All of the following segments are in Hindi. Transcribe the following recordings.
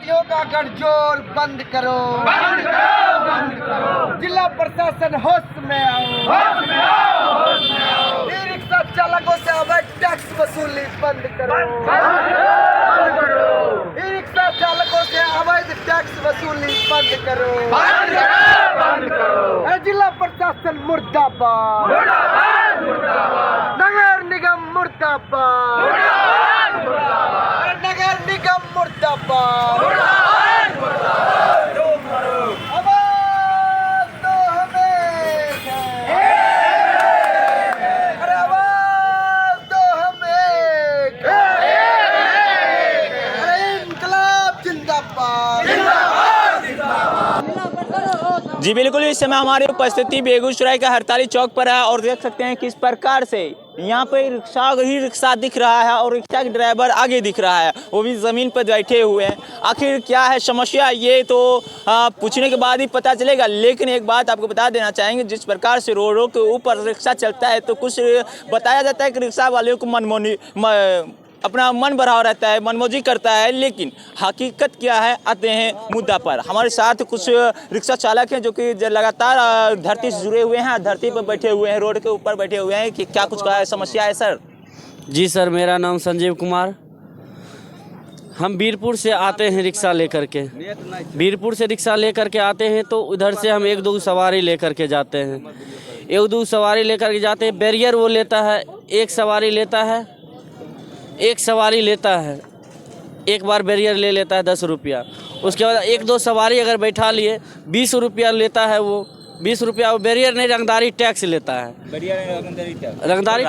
पार्टियों का गठजोड़ बंद करो, बंद करो, बंद करो। जिला प्रशासन होश में आओ, होश में आओ, होश में आओ। ई रिक्शा चालकों से अवैध टैक्स वसूली बंद करो, बंद करो। ई रिक्शा चालकों से अवैध टैक्स वसूली बंद करो, बंद करो, बंद करो। जिला प्रशासन मुर्दाबाद, मुर्दाबाद, मुर्दाबाद। नगर निगम मुर्दाबाद, मुर्दाबाद, मुर्दाबाद। नगर निगम मुर्दाबाद, मुर्दाबाद, मुर्दाबाद। आवाज दो हमें, अरे आवाज दो हमें, अरे इनकलाब जिंदाबाद, जिंदाबाद, जिंदाबाद। जी सर, मेरा नाम संजीव कुमार। हम बीरपुर से आते हैं रिक्शा लेकर के। बीरपुर से रिक्शा लेकर के आते हैं तो उधर से हम एक दो सवारी लेकर के जाते हैं। एक दो सवारी लेकर के जाते हैं, बैरियर वो लेता है, एक सवारी लेता है, एक बार बैरियर ले लेता है 10 रुपया। उसके बाद एक दो सवारी अगर बैठा लिए 20 रुपया लेता है वो 20 रुपया। वो बैरियर नहीं, रंगदारी टैक्स लेता है। रंगदारी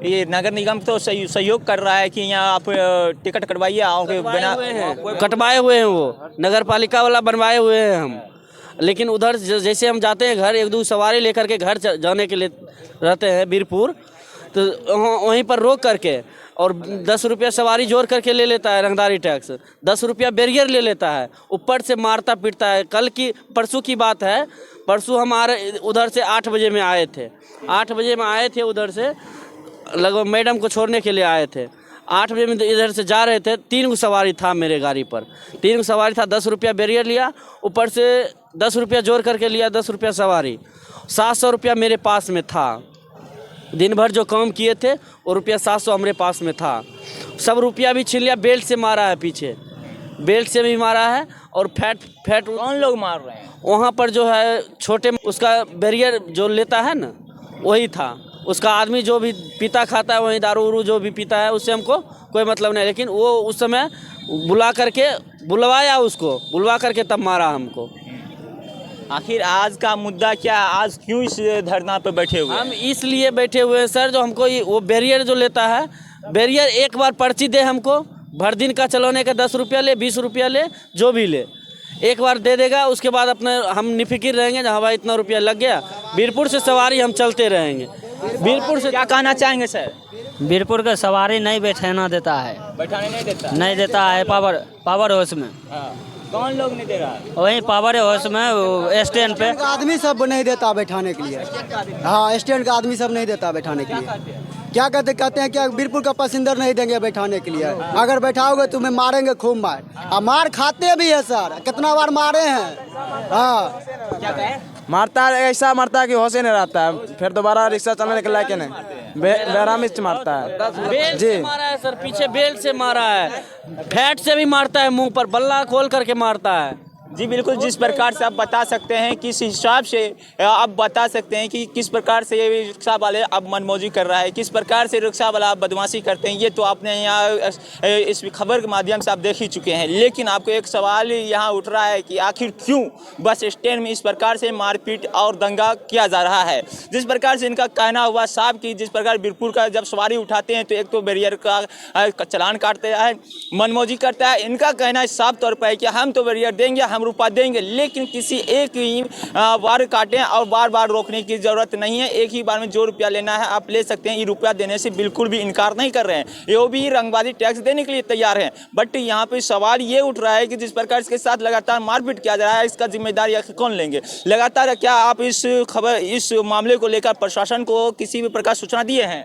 ये नगर निगम तो सहयोग कर रहा है कि यहाँ आप टिकट कटवाइए, कटवाए हुए हैं, वो नगर पालिका वाला बनवाए हुए हैं हम। लेकिन उधर जैसे हम जाते हैं घर, एक दो सवारी लेकर के घर जाने के लिए रहते हैं बीरपुर, तो वहीं पर रोक करके और 10 रुपया सवारी जोड़ करके ले लेता है रंगदारी टैक्स, 10 रुपया बैरियर ले लेता है, ऊपर से मारता पीटता है। परसों की बात है, परसों हमारे उधर से 8 बजे में आए थे, 8 बजे में आए थे उधर से, लगभग मैडम को छोड़ने के लिए आए थे। 8 बजे में इधर से जा रहे थे, 3 सवारी था मेरे गाड़ी पर, 3 सवारी था, 10 रुपया बैरियर लिया, ऊपर से 10 रुपया जोड़ करके लिया, 10 रुपया सवारी, 700 रुपया मेरे पास में था। दिन भर जो काम किए थे वो रुपया 700 हमारे पास में था। सब रुपया भी छीन लिया, बेल्ट से मारा है, पीछे बेल्ट से भी मारा है। और फैट कौन लोग मार रहे हैं? वहाँ पर जो है छोटे, उसका बैरियर जो लेता है ना वही था। उसका आदमी जो भी पीता खाता है, वही दारू उरू जो भी पीता है, उससे हमको कोई मतलब नहीं। लेकिन वो उस समय बुलवा करके तब मारा हमको। आखिर आज का मुद्दा क्या है? आज क्यों इस धरना पे बैठे हुए? हम इसलिए बैठे हुए हैं सर, जो हमको वो बैरियर जो लेता है, बैरियर एक बार पर्ची दे हमको, भर दिन का चलाने का 10 रुपया ले, 20 रुपया ले, जो भी ले, एक बार दे देगा। उसके बाद अपने हम निफिकिर रहेंगे, जहाँ भाई इतना रुपया लग गया, बीरपुर से सवारी हम चलते रहेंगे। बीरपुर से क्या कहना चाहेंगे सर? बीरपुर का सवारी नहीं बैठाना देता है, बैठाने नहीं देता है। पावर हाउस में कौन लोग नहीं दे रहा है? वहीं पावर हाउस में स्टैंड पे आदमी सब नहीं देता बैठाने के लिए। हाँ, स्टैंड का आदमी सब नहीं देता बैठाने के लिए। क्या कहते हैं क्या बीरपुर का पैसेंजर नहीं देंगे बैठाने के लिए। अगर बैठाओगे तुम्हें मारेंगे खूब मार, और मार खाते भी है सर, कितना बार मारे हैं। हाँ, क्या कहें? मारता है, ऐसा मारता है कि होश ही नहीं रहता है, फिर दोबारा रिक्शा चलाने के लायक नहीं, बेरामी से मारता है। बेल्ट से मारा है सर, पीछे बेल्ट से मारा है, फैट से भी मारता है, मुंह पर बल्ला खोल करके मारता है। जी बिल्कुल, जिस प्रकार से आप बता सकते हैं, किस हिसाब से आप बता सकते हैं कि किस प्रकार से ये रिक्शा वाले अब मनमौजी कर रहा है, किस प्रकार से रिक्शा वाला आप बदमाशी करते हैं, ये तो आपने यहाँ इस खबर के माध्यम से आप देख ही चुके हैं। लेकिन आपको एक सवाल यहाँ उठ रहा है कि आखिर क्यों बस स्टैंड में इस प्रकार से मारपीट और दंगा किया जा रहा है। जिस प्रकार से इनका कहना हुआ साहब कि जिस प्रकार बीरपुर का जब सवारी उठाते हैं तो एक तो बैरियर का चालान काटते हैं, मनमौजी करता है। इनका कहना साफ तौर पर है कि हम तो बैरियर देंगे, हम रुपया देंगे, लेकिन किसी एक ही बार काटें और बार बार रोकने की ज़रूरत नहीं है। एक ही बार में जो रुपया लेना है आप ले सकते हैं। ये रुपया देने से बिल्कुल भी इनकार नहीं कर रहे हैं, ये भी रंगबाजी टैक्स देने के लिए तैयार हैं। बट यहाँ पे सवाल ये उठ रहा है कि जिस प्रकार इसके साथ लगातार मारपीट किया जा रहा है, इसका जिम्मेदारी कौन लेंगे? लगातार क्या आप इस मामले को लेकर प्रशासन को किसी भी प्रकार सूचना दिए हैं?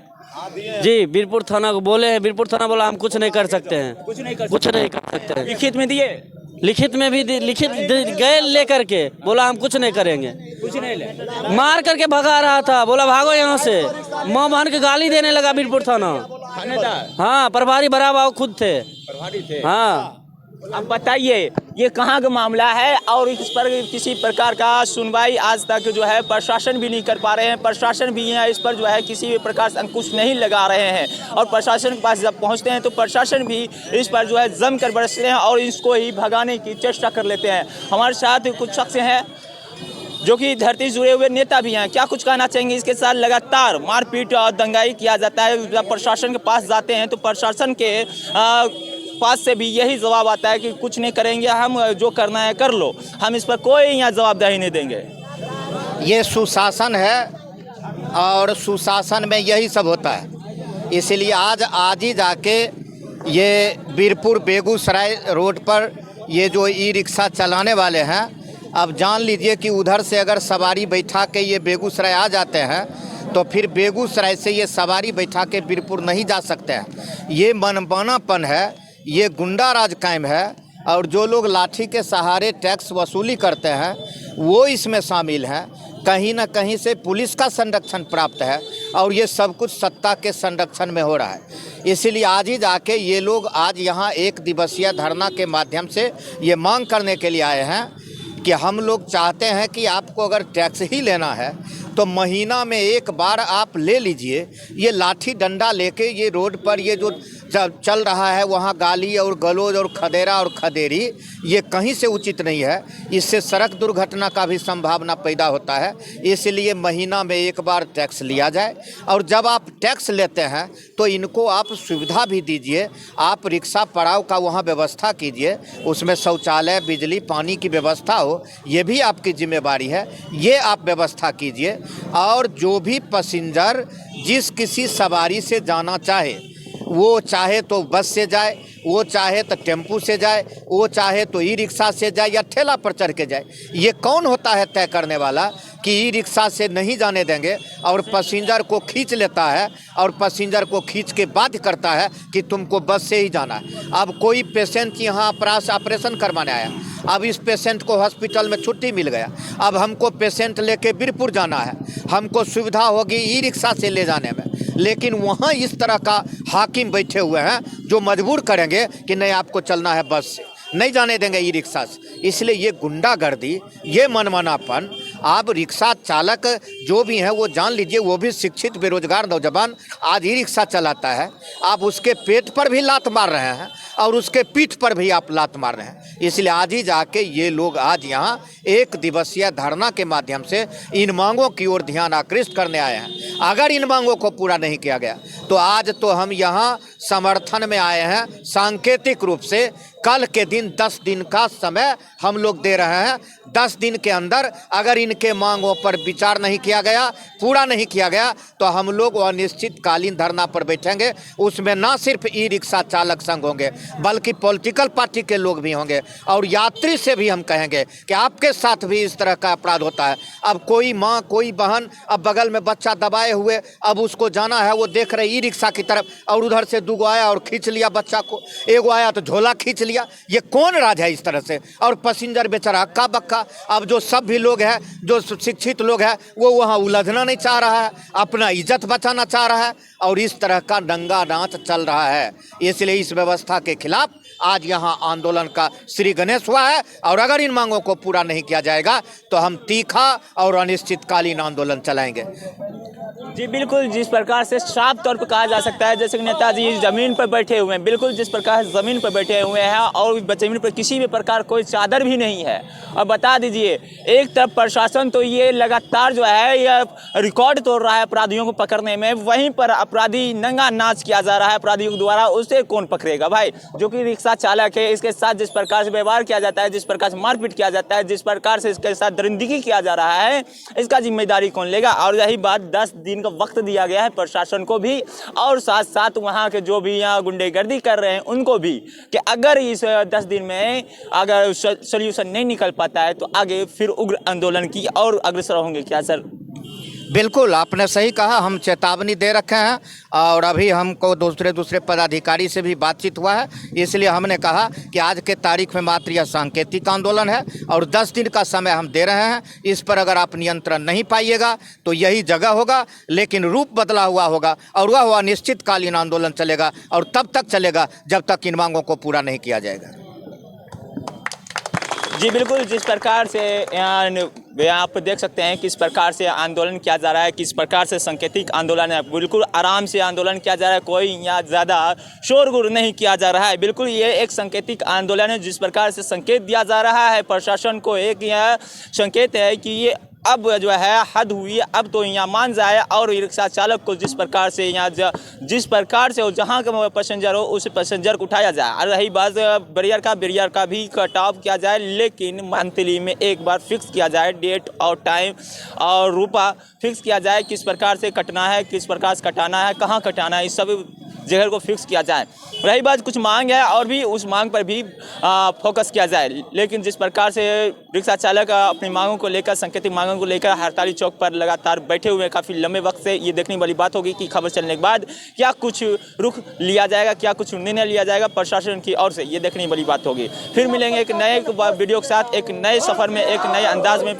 जी, बीरपुर थाना को बोले हैं, बीरपुर थाना बोला हम कुछ नहीं कर सकते हैं, कुछ नहीं कर सकते हैं। लिखित में दिए? लिखित में भी गए लेकर के, बोला हम कुछ नहीं करेंगे, कुछ नहीं ले, मार करके भगा रहा था, बोला भागो यहाँ से, माँ बहन के गाली देने लगा बीरपुर थाना। हाँ, प्रभारी बड़ा बाबू खुद थे। हाँ, अब बताइए ये कहाँ का मामला है और इस पर किसी प्रकार का सुनवाई आज तक जो है प्रशासन भी नहीं कर पा रहे हैं। प्रशासन भी यहाँ इस पर जो है किसी भी प्रकार से अंकुश नहीं लगा रहे हैं और प्रशासन के पास जब पहुँचते हैं तो प्रशासन भी इस पर जो है जमकर बरसते हैं और इसको ही भगाने की चेष्टा कर लेते हैं। हमारे साथ कुछ शख्स हैं जो कि धरती जुड़े हुए नेता भी हैं, क्या कुछ कहना चाहेंगे? इसके साथ लगातार मारपीट और दंगाई किया जाता है। जब प्रशासन के पास जाते हैं तो प्रशासन के पास से भी यही जवाब आता है कि कुछ नहीं करेंगे, हम जो करना है कर लो, हम इस पर कोई यहाँ जवाबदेही नहीं देंगे। ये सुशासन है और सुशासन में यही सब होता है। इसलिए आज ही जाके ये बीरपुर बेगूसराय रोड पर ये जो ई रिक्शा चलाने वाले हैं, अब जान लीजिए कि उधर से अगर सवारी बैठा के ये बेगूसराय आ जाते हैं तो फिर बेगूसराय से ये सवारी बैठा के बीरपुर नहीं जा सकते हैं। ये मनमानापन है, ये गुंडा राज कायम है और जो लोग लाठी के सहारे टैक्स वसूली करते हैं वो इसमें शामिल हैं। कहीं ना कहीं से पुलिस का संरक्षण प्राप्त है और ये सब कुछ सत्ता के संरक्षण में हो रहा है। इसीलिए आज ही जाके ये लोग आज यहाँ एक दिवसीय धरना के माध्यम से ये मांग करने के लिए आए हैं कि हम लोग चाहते हैं कि आपको अगर टैक्स ही लेना है तो महीना में एक बार आप ले लीजिए। ये लाठी डंडा लेके ये रोड पर ये जो चल रहा है वहाँ गाली और गलौज और खदेरा और खदेरी ये कहीं से उचित नहीं है। इससे सड़क दुर्घटना का भी संभावना पैदा होता है। इसलिए महीना में एक बार टैक्स लिया जाए और जब आप टैक्स लेते हैं तो इनको आप सुविधा भी दीजिए। आप रिक्शा पड़ाव का वहाँ व्यवस्था कीजिए, उसमें शौचालय, बिजली, पानी की व्यवस्था हो, ये भी आपकी जिम्मेवारी है, ये आप व्यवस्था कीजिए। और जो भी पैसेंजर जिस किसी सवारी से जाना चाहे, वो चाहे तो बस से जाए, वो चाहे तो टेम्पू से जाए, वो चाहे तो ई रिक्शा से जाए या ठेला पर चढ़ के जाए। ये कौन होता है तय करने वाला कि ई रिक्शा से नहीं जाने देंगे और पैसेंजर को खींच लेता है और पैसेंजर को खींच के बाध्य करता है कि तुमको बस से ही जाना है। अब कोई पेशेंट यहाँ ऑपरेशन करवाने आया, अब इस पेशेंट को हॉस्पिटल में छुट्टी मिल गया, अब हमको पेशेंट लेके बीरपुर जाना है, हमको सुविधा होगी ई रिक्शा से ले जाने में, लेकिन वहाँ इस तरह का हाकिम बैठे हुए हैं जो मजबूर करेंगे कि नहीं आपको चलना है बस से, नहीं जाने देंगे ई रिक्शा से। इसलिए ये गुंडागर्दी, ये मनमानापन, आप रिक्शा चालक जो भी हैं वो जान लीजिए वो भी शिक्षित बेरोजगार नौजवान आज ई रिक्शा चलाता है, आप उसके पेट पर भी लात मार रहे हैं और उसके पीठ पर भी आप लात मार रहे हैं। इसलिए आज ही जाके ये लोग आज यहाँ एक दिवसीय धरना के माध्यम से इन मांगों की ओर ध्यान आकृष्ट करने आए हैं। अगर इन मांगों को पूरा नहीं किया गया तो आज तो हम यहाँ समर्थन में आए हैं सांकेतिक रूप से। कल के दिन 10 दिन का समय हम लोग दे रहे हैं। 10 दिन के अंदर अगर इनके मांगों पर विचार नहीं किया गया, पूरा नहीं किया गया तो हम लोग अनिश्चितकालीन धरना पर बैठेंगे। उसमें ना सिर्फ ई रिक्शा चालक संघ होंगे बल्कि पॉलिटिकल पार्टी के लोग भी होंगे और यात्री से भी हम कहेंगे कि आपके साथ भी इस तरह का अपराध होता है। अब कोई माँ, कोई बहन, अब बगल में बच्चा दबाए हुए, अब उसको जाना है, वो देख रहे ई रिक्शा की तरफ और उधर से दूगो आया और खींच लिया बच्चा को, एगो आया तो झोला खींच लिया। ये कौन राज है इस तरह से? और पैसेंजर बेचारा हक्का बक्का। अब जो सब भी लोग हैं, जो शिक्षित लोग हैं, वो वहाँ उलझना नहीं चाह रहा है, अपना इज्जत बचाना चाह रहा है और इस तरह का दंगा नाच चल रहा है। इसलिए इस व्यवस्था के खिलाफ आज यहाँ आंदोलन का श्री गणेश हुआ है और अगर इन मांगों को पूरा नहीं किया जाएगा तो हम तीखा और अनिश्चितकालीन आंदोलन चलाएंगे। जी बिल्कुल, जिस प्रकार से साफ तौर पर कहा जा सकता है जैसे कि नेताजी ज़मीन पर बैठे हुए हैं, बिल्कुल जिस प्रकार से ज़मीन पर बैठे हुए हैं और ज़मीन पर किसी भी प्रकार कोई चादर भी नहीं है। और बता दीजिए, एक तरफ प्रशासन तो ये लगातार जो है ये रिकॉर्ड तोड़ रहा है अपराधियों को पकड़ने में, वहीं पर अपराधी नंगा नाच किया जा रहा है अपराधियों के द्वारा। उसे कौन पकड़ेगा भाई? जो कि रिक्शा चालक है, इसके साथ जिस प्रकार से व्यवहार किया जाता है, जिस प्रकार से मारपीट किया जाता है, जिस प्रकार से इसके साथ दरिंदगी किया जा रहा है, इसका जिम्मेदारी कौन लेगा? और यही बात 10 दिन का वक्त दिया गया है प्रशासन को भी और साथ साथ वहाँ के जो भी यहाँ गुंडेगर्दी कर रहे हैं उनको भी, कि अगर इस 10 दिन में अगर सोल्यूशन नहीं निकल पाता है तो आगे फिर उग्र आंदोलन की और अग्रसर होंगे क्या सर? बिल्कुल आपने सही कहा, हम चेतावनी दे रखे हैं और अभी हमको दूसरे पदाधिकारी से भी बातचीत हुआ है। इसलिए हमने कहा कि आज के तारीख में मात्र यह सांकेतिक आंदोलन है और 10 दिन का समय हम दे रहे हैं। इस पर अगर आप नियंत्रण नहीं पाइएगा तो यही जगह होगा, लेकिन रूप बदला हुआ होगा और वह अनिश्चितकालीन आंदोलन चलेगा और तब तक चलेगा जब तक इन मांगों को पूरा नहीं किया जाएगा। जी बिल्कुल, जिस प्रकार से यहाँ आप देख सकते हैं किस प्रकार से आंदोलन किया जा रहा है, किस प्रकार से सांकेतिक आंदोलन है। बिल्कुल आराम से आंदोलन किया जा रहा है, कोई यहाँ ज़्यादा शोरगुल नहीं किया जा रहा है। बिल्कुल ये एक सांकेतिक आंदोलन है। जिस प्रकार से संकेत दिया जा रहा है प्रशासन को, एक यह संकेत है कि ये अब जो है हद हुई है, अब तो यहाँ मान जाए और रिक्शा चालक को जिस प्रकार से यहाँ जिस प्रकार से जहाँ का पैसेंजर हो उस पैसेंजर को उठाया जाए। और रही बात बैरियर का भी कटाव किया जाए, लेकिन मंथली में एक बार फिक्स किया जाए, डेट और टाइम और रुपया फिक्स किया जाए, किस प्रकार से कटना है, किस प्रकार से कटाना है, कहाँ कटाना है, इस सब जगह को फिक्स किया जाए। रही बात कुछ मांग है और भी उस मांग पर भी फोकस किया जाए, लेकिन जिस प्रकार से रिक्शा चालक अपनी मांगों को लेकर, सांकेतिक मांगों को लेकर हड़ताली चौक पर लगातार बैठे हुए हैं काफ़ी लंबे वक्त से, ये देखने वाली बात होगी कि खबर चलने के बाद क्या कुछ रुख लिया जाएगा, क्या कुछ निर्णय लिया जाएगा प्रशासन की ओर से, ये देखने वाली बात होगी। फिर मिलेंगे एक नए वीडियो के साथ, एक नए सफ़र में, एक नए अंदाज में।